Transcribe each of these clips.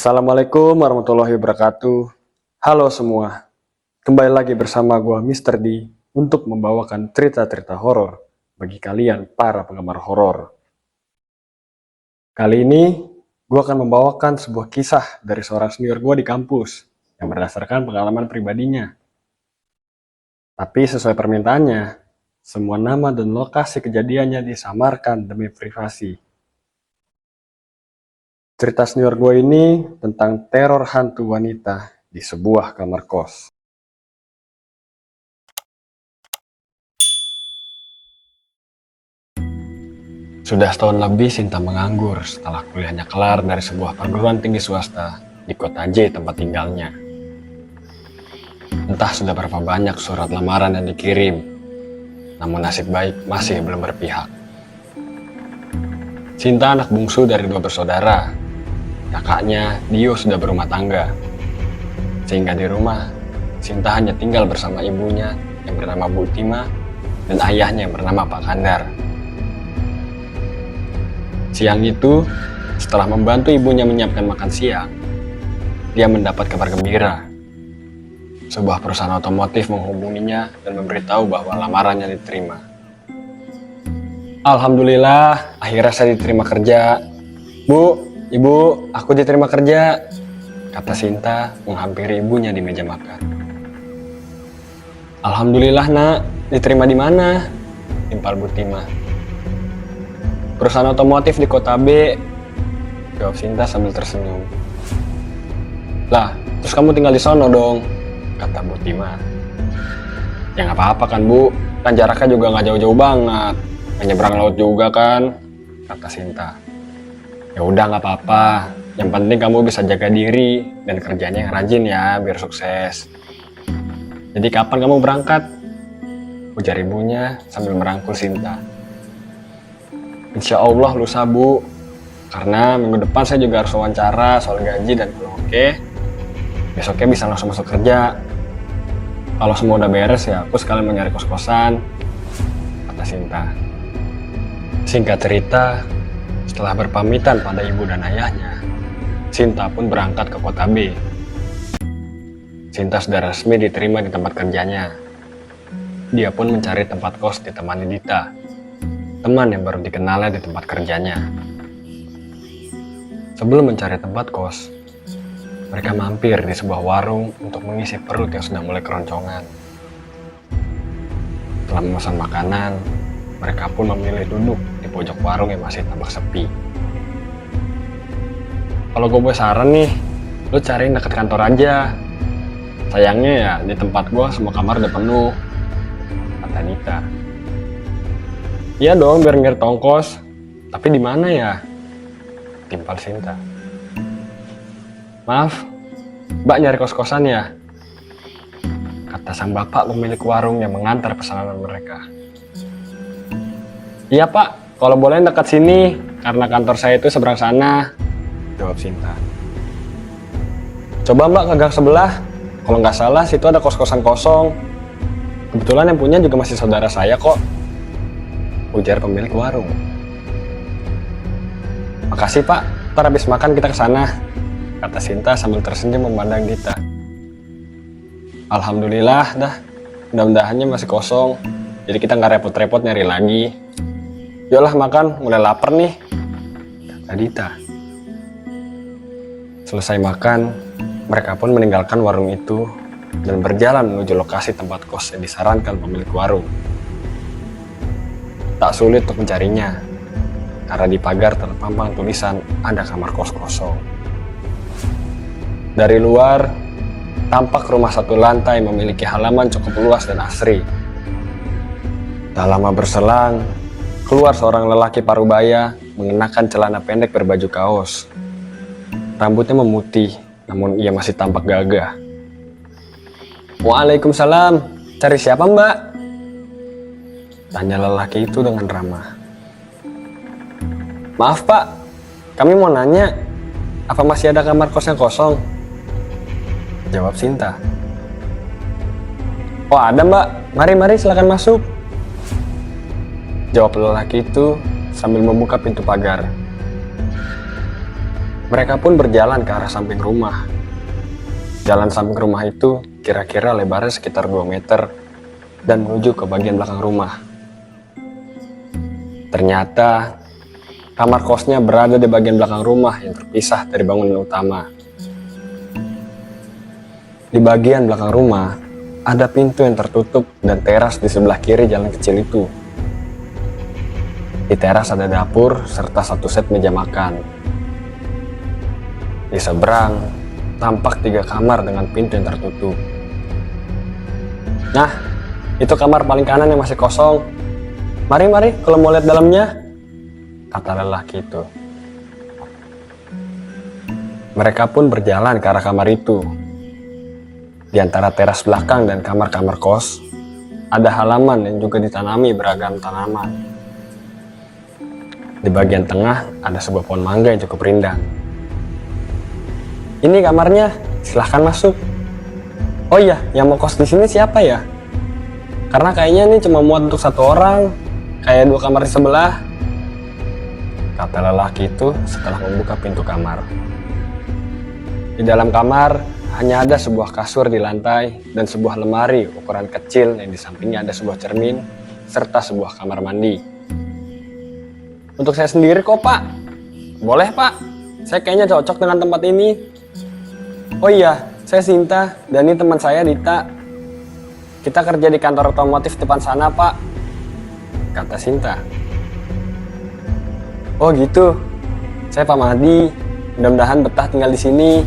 Assalamualaikum warahmatullahi wabarakatuh. Halo semua, kembali lagi bersama gua Mr. D untuk membawakan cerita-cerita horor bagi kalian para penggemar horor. Kali ini gua akan membawakan sebuah kisah dari seorang senior gua di kampus yang berdasarkan pengalaman pribadinya. Tapi sesuai permintaannya, semua nama dan lokasi kejadiannya disamarkan demi privasi. Cerita senior gue ini tentang teror hantu wanita di sebuah kamar kos. Sudah setahun lebih Sinta menganggur setelah kuliahnya kelar dari sebuah perguruan tinggi swasta di kota J tempat tinggalnya. Entah sudah berapa banyak surat lamaran yang dikirim, namun nasib baik masih belum berpihak. Sinta anak bungsu dari 2 bersaudara. Kakaknya, Dio, sudah berumah tangga. Sehingga di rumah, Sinta hanya tinggal bersama ibunya yang bernama Bu Tima dan ayahnya yang bernama Pak Kandar. Siang itu, setelah membantu ibunya menyiapkan makan siang, dia mendapat kabar gembira. Sebuah perusahaan otomotif menghubunginya dan memberitahu bahwa lamarannya diterima. Alhamdulillah, akhirnya saya diterima kerja. Bu, Ibu, aku diterima kerja, kata Sinta menghampiri ibunya di meja makan. Alhamdulillah nak, diterima di mana? Timpal Bu Tima. Perusahaan otomotif di kota B, jawab Sinta sambil tersenyum. Lah, terus kamu tinggal di sono dong, kata Bu Tima. Ya nggak apa-apa kan Bu, kan jaraknya juga nggak jauh-jauh banget, menyeberang laut juga kan, kata Sinta. Ya udah nggak apa-apa, yang penting kamu bisa jaga diri dan kerjanya yang rajin ya biar sukses. Jadi kapan kamu berangkat? Ujar ibunya sambil merangkul Sinta. Insya Allah lusa Bu, karena minggu depan saya juga harus wawancara soal gaji dan kalau oke, besoknya bisa langsung masuk kerja. Kalau semua udah beres ya aku sekalian mau nyari kos-kosan, kata Sinta. Singkat cerita, setelah berpamitan pada ibu dan ayahnya, Sinta pun berangkat ke kota B. Sinta sudah resmi diterima di tempat kerjanya. Dia pun mencari tempat kos ditemani Dita, teman yang baru dikenalnya di tempat kerjanya. Sebelum mencari tempat kos, mereka mampir di sebuah warung untuk mengisi perut yang sudah mulai keroncongan. Setelah memesan makanan, mereka pun memilih duduk di pojok warung yang masih tampak sepi. Kalau gue boleh saran nih, lo cari deket kantor aja. Sayangnya ya di tempat gue semua kamar udah penuh, kata Dita. Iya dong biar nggak tongkos, tapi di mana ya? Timpal Sinta. Maaf, Mbak nyari kos-kosan ya? Kata sang bapak pemilik warung yang mengantar pesanan mereka. Iya Pak, kalau boleh dekat sini, karena kantor saya itu seberang sana, jawab Sinta. Coba Mbak ke gang sebelah, kalau nggak salah situ ada kos-kosan kosong. Kebetulan yang punya juga masih saudara saya kok, ujar pemilik warung. Makasih Pak, ntar habis makan kita ke sana, kata Sinta sambil tersenyum memandang Dita. Alhamdulillah dah, mudah-mudahannya masih kosong, jadi kita nggak repot-repot nyari lagi. Yolah makan, mulai lapar nih, kata Dita. Selesai makan, mereka pun meninggalkan warung itu dan berjalan menuju lokasi tempat kos yang disarankan pemilik warung. Tak sulit untuk mencarinya, karena di pagar terpampang tulisan ada kamar kos kosong. Dari luar, tampak rumah 1 lantai memiliki halaman cukup luas dan asri. Tak lama berselang, keluar seorang lelaki parubaya mengenakan celana pendek berbaju kaos. Rambutnya memutih, namun ia masih tampak gagah. Waalaikumsalam, cari siapa Mbak? Tanya lelaki itu dengan ramah. Maaf Pak, kami mau nanya, apa masih ada kamar kos yang kosong? Jawab Sinta. Oh ada Mbak, mari silakan masuk. Jawab lelaki itu sambil membuka pintu pagar. Mereka pun berjalan ke arah samping rumah. Jalan samping rumah itu kira-kira lebarnya sekitar 2 meter dan menuju ke bagian belakang rumah. Ternyata kamar kosnya berada di bagian belakang rumah yang terpisah dari bangunan utama. Di bagian belakang rumah ada pintu yang tertutup dan teras di sebelah kiri jalan kecil itu. Di teras ada dapur serta 1 set meja makan. Di seberang tampak 3 kamar dengan pintu yang tertutup. Nah, itu kamar paling kanan yang masih kosong. Mari kalau mau lihat dalamnya, kata lelaki itu. Mereka pun berjalan ke arah kamar itu. Di antara teras belakang dan kamar-kamar kos, ada halaman yang juga ditanami beragam tanaman. Di bagian tengah ada sebuah pohon mangga yang cukup rindang. Ini kamarnya, silahkan masuk. Oh iya, yang mau kos di sini siapa ya? Karena kayaknya ini cuma muat untuk 1 orang, kayak 2 kamar di sebelah, kata lelaki itu setelah membuka pintu kamar. Di dalam kamar hanya ada sebuah kasur di lantai dan sebuah lemari ukuran kecil yang di sampingnya ada sebuah cermin serta sebuah kamar mandi. Untuk saya sendiri kok, Pak. Boleh, Pak. Saya kayaknya cocok dengan tempat ini. Oh iya, saya Sinta dan ini teman saya Dita. Kita kerja di kantor otomotif depan sana, Pak, kata Sinta. Oh gitu. Saya Pak Mahdi. Mudah-mudahan betah tinggal di sini.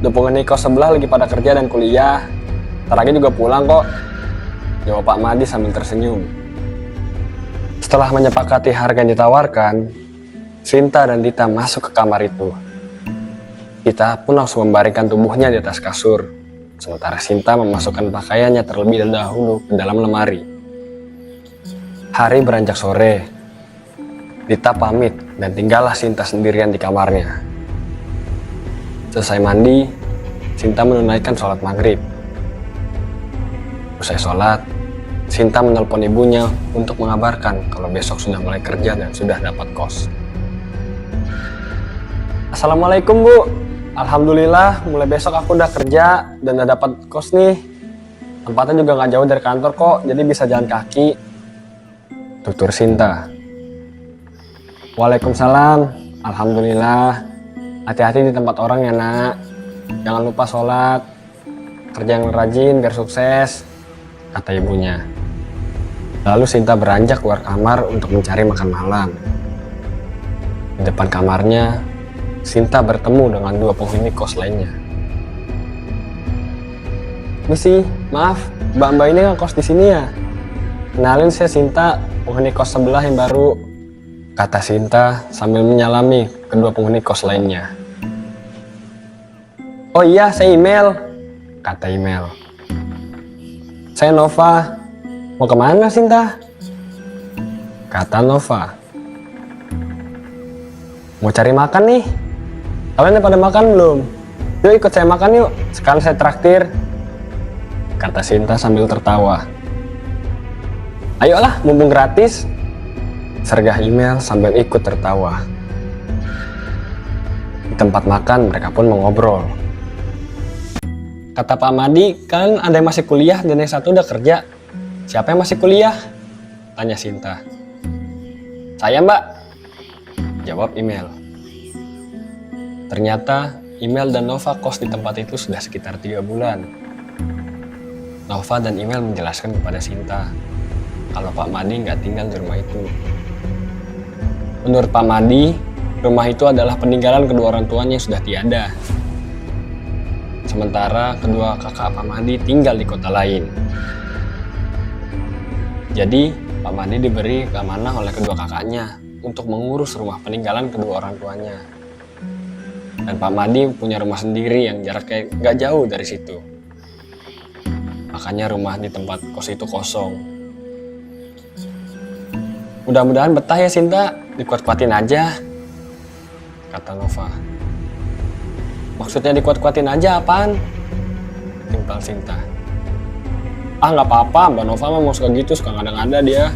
Udah penghuni kos sebelah lagi pada kerja dan kuliah. Ntar lagi juga pulang kok, jawab Pak Mahdi sambil tersenyum. Setelah menyepakati harga yang ditawarkan, Sinta dan Dita masuk ke kamar itu. Dita pun langsung membaringkan tubuhnya di atas kasur, sementara Sinta memasukkan pakaiannya terlebih dahulu ke dalam lemari. Hari beranjak sore. Dita pamit dan tinggallah Sinta sendirian di kamarnya. Selesai mandi, Sinta menunaikan sholat maghrib. Usai sholat, Sinta menelpon ibunya untuk mengabarkan kalau besok sudah mulai kerja dan sudah dapat kos. Assalamualaikum, Bu. Alhamdulillah, mulai besok aku udah kerja dan udah dapat kos nih. Tempatnya juga gak jauh dari kantor kok, jadi bisa jalan kaki, tutur Sinta. Waalaikumsalam. Alhamdulillah. Hati-hati di tempat orang ya, Nak. Jangan lupa sholat. Kerja yang rajin biar sukses, kata ibunya. Lalu Sinta beranjak keluar kamar untuk mencari makan malam. Di depan kamarnya, Sinta bertemu dengan 2 penghuni kos lainnya. Misi, maaf, mbak-mbak ini nggak kos di sini ya? Kenalin, saya Sinta, penghuni kos sebelah yang baru, kata Sinta sambil menyalami kedua penghuni kos lainnya. Oh iya, saya Email, kata Email. Saya Nova, mau kemana Sinta? Kata Nova. Mau cari makan nih. Kalian udah pada makan belum? Yuk ikut saya makan yuk, sekarang saya traktir, kata Sinta sambil tertawa. Ayolah, mumpung gratis, sergah Email sambil ikut tertawa. Di tempat makan mereka pun mengobrol. Kata Pak Madi, kan ada yang masih kuliah dan yang satu udah kerja. Siapa yang masih kuliah? Tanya Sinta. Saya, Mbak, jawab Email. Ternyata Email dan Nova kos di tempat itu sudah sekitar 3 bulan. Nova dan Email menjelaskan kepada Sinta kalau Pak Madi nggak tinggal di rumah itu. Menurut Pak Madi, rumah itu adalah peninggalan kedua orang tuanya yang sudah tiada. Sementara kedua kakak Pak Madi tinggal di kota lain. Jadi Pak Madi diberi keamanah oleh kedua kakaknya untuk mengurus rumah peninggalan kedua orang tuanya. Dan Pak Madi punya rumah sendiri yang jaraknya gak jauh dari situ. Makanya rumah di tempat kos itu kosong. Mudah-mudahan betah ya Sinta, dikuat-kuatin aja, kata Nova. Maksudnya dikuat-kuatin aja apaan? Timpal Sinta. Ah gak apa-apa, Mbak Nova mah mau suka gitu, suka ngada-ngada dia.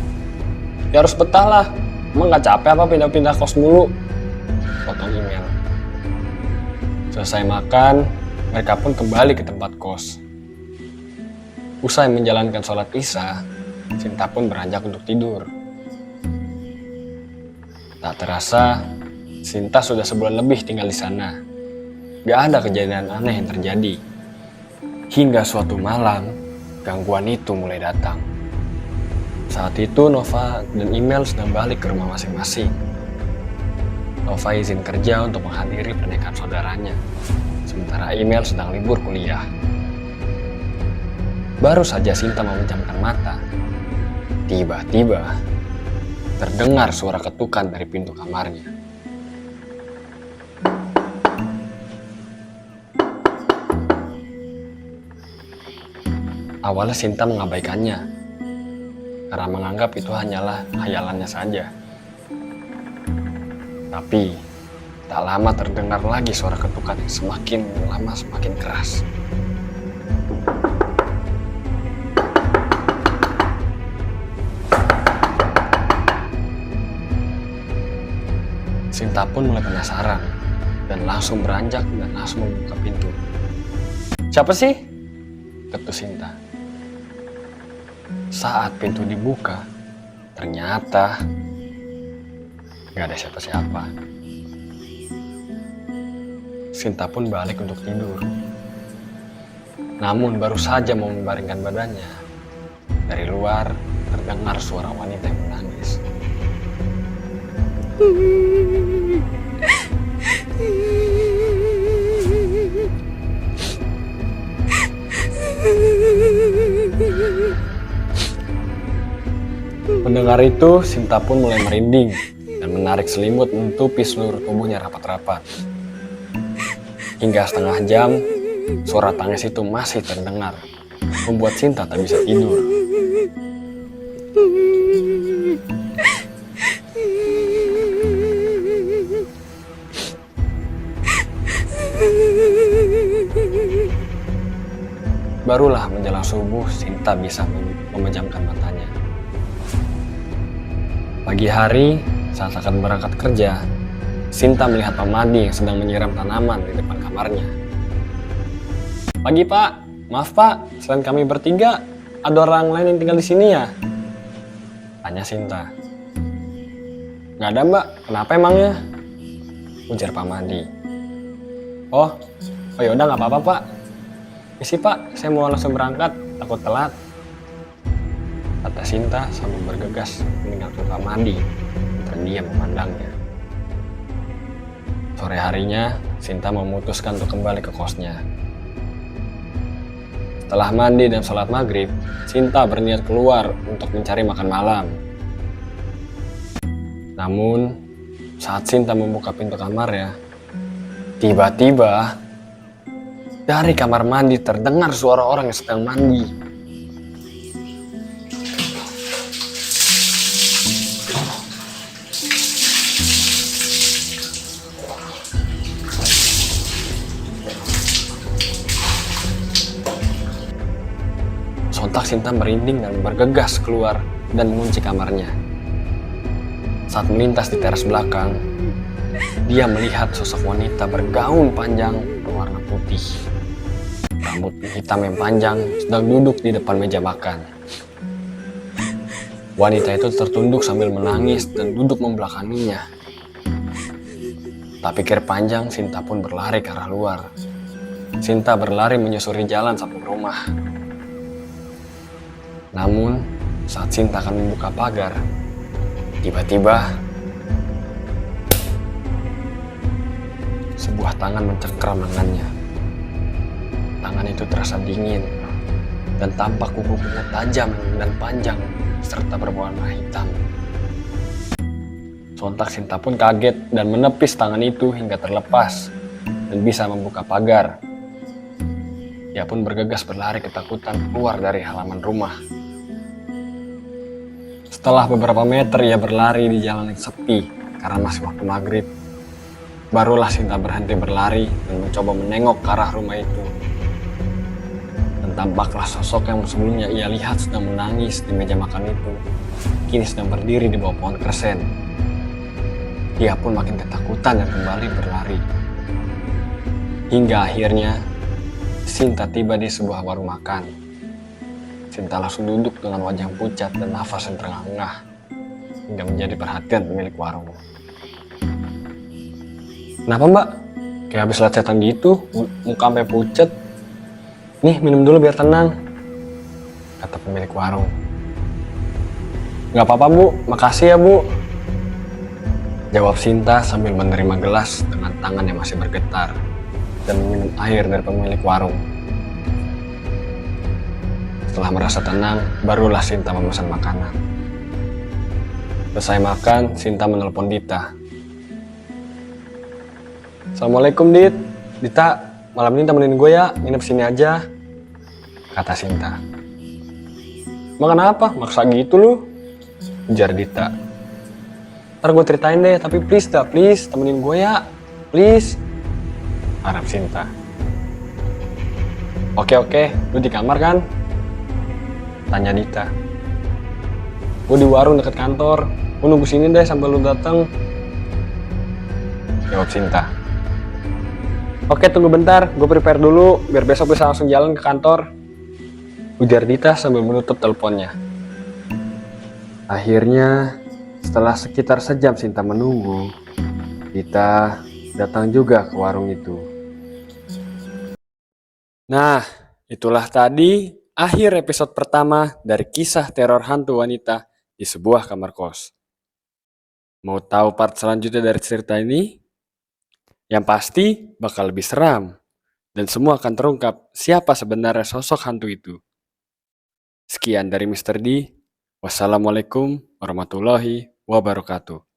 Ya harus betah lah, emang gak capek apa pindah-pindah kos mulu, potong Email. Selesai makan, mereka pun kembali ke tempat kos. Usai menjalankan sholat Isya, Sinta pun beranjak untuk tidur. Tak terasa, Sinta sudah sebulan lebih tinggal di sana. Gak ada kejadian aneh yang terjadi. Hingga suatu malam, gangguan itu mulai datang. Saat itu Nova dan Email sedang balik ke rumah masing-masing. Nova izin kerja untuk menghadiri pernikahan saudaranya, sementara Email sedang libur kuliah. Baru saja Sinta memejamkan mata, tiba-tiba terdengar suara ketukan dari pintu kamarnya. Awalnya Sinta mengabaikannya, karena menganggap itu hanyalah khayalannya saja. Tapi, tak lama terdengar lagi suara ketukan yang semakin lama semakin keras. Sinta pun mulai penasaran, dan langsung beranjak dan langsung membuka pintu. "Siapa sih?" ketuk Sinta. Saat pintu dibuka, ternyata gak ada siapa-siapa. Sinta pun balik untuk tidur. Namun baru saja mau membaringkan badannya, dari luar terdengar suara wanita yang menangis. Mendengar itu, Sinta pun mulai merinding dan menarik selimut menutupi seluruh tubuhnya rapat-rapat. Hingga setengah jam, suara tangis itu masih terdengar, membuat Sinta tak bisa tidur. Barulah menjelang subuh, Sinta bisa memejamkan matanya. Pagi hari, saat akan berangkat kerja, Sinta melihat Pak Madi yang sedang menyiram tanaman di depan kamarnya. "Pagi Pak, maaf Pak, selain kami bertiga, ada orang lain yang tinggal di sini ya?" tanya Sinta. "Gak ada Mbak, kenapa emangnya?" ujar Pak Madi. Oh yaudah gak apa-apa Pak. Isi Pak, saya mau langsung berangkat, takut telat," kata Sinta sambil bergegas meninggalkan Pak Madi, terdiam memandangnya. Sore harinya, Sinta memutuskan untuk kembali ke kosnya. Setelah mandi dan sholat maghrib, Sinta berniat keluar untuk mencari makan malam. Namun, saat Sinta membuka pintu kamarnya, tiba-tiba dari kamar mandi terdengar suara orang yang sedang mandi. Sontak Sinta merinding dan bergegas keluar dan mengunci kamarnya. Saat melintas di teras belakang, dia melihat sosok wanita bergaun panjang berwarna putih. Rambut hitam yang panjang sedang duduk di depan meja makan. Wanita itu tertunduk sambil menangis dan duduk membelakanginya. Tak pikir panjang, Sinta pun berlari ke arah luar. Sinta berlari menyusuri jalan samping rumah. Namun, saat Sinta akan membuka pagar, tiba-tiba sebuah tangan mencengkeram lengannya. Tangan itu terasa dingin dan tampak kuku-kuku tajam dan panjang serta berwarna hitam. Sontak Sinta pun kaget dan menepis tangan itu hingga terlepas dan bisa membuka pagar. Dia pun bergegas berlari ketakutan keluar dari halaman rumah. Setelah beberapa meter ia berlari di jalan yang sepi karena masih waktu maghrib. Barulah Sinta berhenti berlari dan mencoba menengok ke arah rumah itu. Dan tampaklah sosok yang sebelumnya ia lihat sedang menangis di meja makan itu, kini sedang berdiri di bawah pohon kersen. Dia pun makin ketakutan dan kembali berlari. Hingga akhirnya Sinta tiba di sebuah warung makan. Sinta langsung duduk dengan wajah yang pucat dan nafas yang terengah-engah hingga menjadi perhatian pemilik warung. Kenapa mbak? Kayak habis lihat setan gitu, muka sampai pucat. Nih minum dulu biar tenang, kata pemilik warung. Gak apa-apa bu, makasih ya bu, jawab Sinta sambil menerima gelas dengan tangan yang masih bergetar dan minum air dari pemilik warung. Setelah merasa tenang, barulah Sinta memesan makanan. Selesai makan, Sinta menelpon Dita. Assalamualaikum Dit, Dita, malam ini temenin gue ya, nginep sini aja, kata Sinta. Makan apa? Maksa gitu lu, ujar Dita. Ntar gue ceritain deh, tapi please dah, please, temenin gue ya, please, harap Sinta. Oke, lu di kamar kan? Tanya Dita. Gue di warung deket kantor, gue nunggu sini deh sampai lu datang, jawab Sinta. Oke, tunggu bentar, gue prepare dulu, biar besok bisa langsung jalan ke kantor, ujar Dita sambil menutup teleponnya. Akhirnya, setelah sekitar sejam Sinta menunggu, Dita datang juga ke warung itu. Nah, itulah tadi akhir episode pertama dari kisah teror hantu wanita di sebuah kamar kos. Mau tahu part selanjutnya dari cerita ini? Yang pasti bakal lebih seram, dan semua akan terungkap siapa sebenarnya sosok hantu itu. Sekian dari Mr. D. Wassalamualaikum warahmatullahi wabarakatuh.